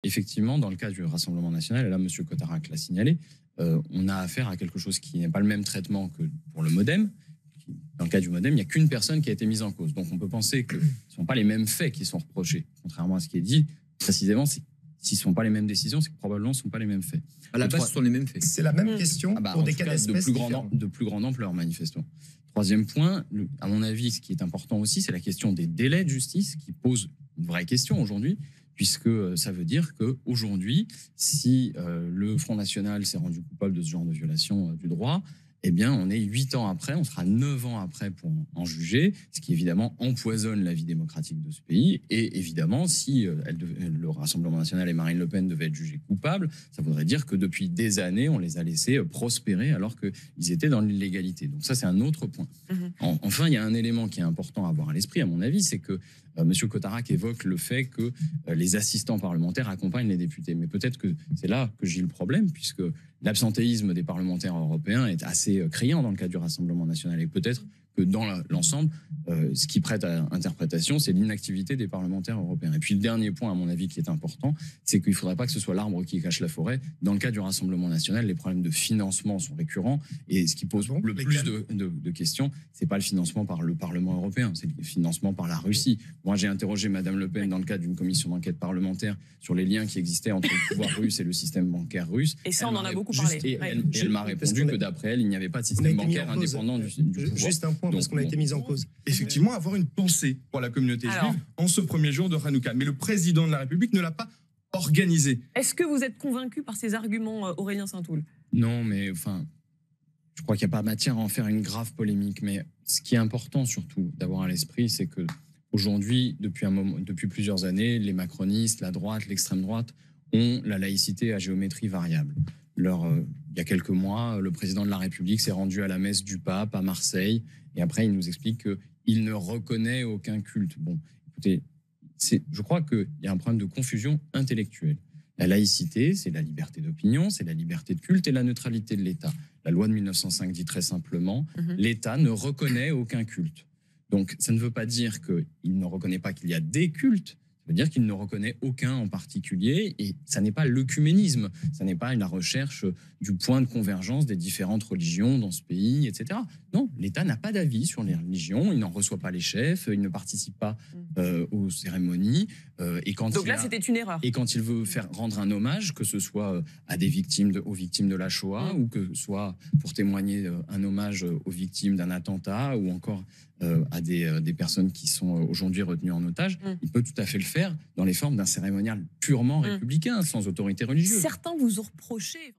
effectivement, dans le cas du Rassemblement national, et là, M. Cotarac l'a signalé, on a affaire à quelque chose qui n'est pas le même traitement que pour le MoDem. Dans le cas du MoDem, il n'y a qu'une personne qui a été mise en cause. Donc on peut penser que ce ne sont pas les mêmes faits qui sont reprochés. Contrairement à ce qui est dit, précisément, s'ils ne sont pas les mêmes décisions, c'est que probablement ce ne sont pas les mêmes faits. À la base, ce sont les mêmes faits. C'est la même question pour des cas d'espèce de plus grande ampleur, manifestement. Troisième point, à mon avis, ce qui est important aussi, c'est la question des délais de justice qui pose une vraie question aujourd'hui, puisque ça veut dire qu'aujourd'hui, si le Front National s'est rendu coupable de ce genre de violation du droit, eh bien, on est 8 ans après, on sera 9 ans après pour en juger, ce qui évidemment empoisonne la vie démocratique de ce pays. Et évidemment, si le Rassemblement national et Marine Le Pen devaient être jugés coupables, ça voudrait dire que depuis des années, on les a laissés prospérer alors qu'ils étaient dans l'illégalité. Donc ça, c'est un autre point. Enfin, il y a un élément qui est important à avoir à l'esprit, à mon avis, c'est que M. Cotarac évoque le fait que les assistants parlementaires accompagnent les députés. Mais peut-être que c'est là que j'ai le problème, puisque l'absentéisme des parlementaires européens est assez criant dans le cas du Rassemblement national. Et peut-être que dans l'ensemble, ce qui prête à interprétation, c'est l'inactivité des parlementaires européens. Et puis le dernier point, à mon avis, qui est important, c'est qu'il ne faudrait pas que ce soit l'arbre qui cache la forêt. Dans le cas du Rassemblement national, les problèmes de financement sont récurrents. Et ce qui pose le plus de questions, ce n'est pas le financement par le Parlement européen, c'est le financement par la Russie. Moi, j'ai interrogé Mme Le Pen dans le cadre d'une commission d'enquête parlementaire sur les liens qui existaient entre le pouvoir russe et le système bancaire russe. Et ça, on en a beaucoup parlé. Et elle m'a répondu que d'après elle, il n'y avait pas de système bancaire indépendant du pouvoir. Juste un point, parce qu'on a été mis en cause. Effectivement, avoir une pensée pour la communauté juive en ce premier jour de Hanouka. Mais le président de la République ne l'a pas organisé. Est-ce que vous êtes convaincu par ces arguments, Aurélien Saint-Houl? Non, mais enfin, je crois qu'il n'y a pas matière à en faire une grave polémique. Mais ce qui est important surtout d'avoir à l'esprit, c'est que aujourd'hui, depuis plusieurs années, les macronistes, la droite, l'extrême droite ont la laïcité à géométrie variable. Il y a quelques mois, le président de la République s'est rendu à la messe du pape à Marseille, et après il nous explique qu'il ne reconnaît aucun culte. Bon, écoutez, je crois qu'il y a un problème de confusion intellectuelle. La laïcité, c'est la liberté d'opinion, c'est la liberté de culte et la neutralité de l'État. La loi de 1905 dit très simplement, l'État ne reconnaît aucun culte. Donc ça ne veut pas dire qu'il ne reconnaît pas qu'il y a des cultes, ça veut dire qu'il ne reconnaît aucun en particulier, et ça n'est pas l'œcuménisme, ça n'est pas la recherche du point de convergence des différentes religions dans ce pays, etc. Non, l'État n'a pas d'avis sur les religions, il n'en reçoit pas les chefs, il ne participe pas aux cérémonies. Donc là, c'était une erreur. Et quand il veut rendre un hommage, que ce soit à aux victimes de la Shoah, ou que ce soit pour témoigner un hommage aux victimes d'un attentat, ou encore à des personnes qui sont aujourd'hui retenues en otage, il peut tout à fait le faire dans les formes d'un cérémonial purement républicain, sans autorité religieuse. Certains vous ont reproché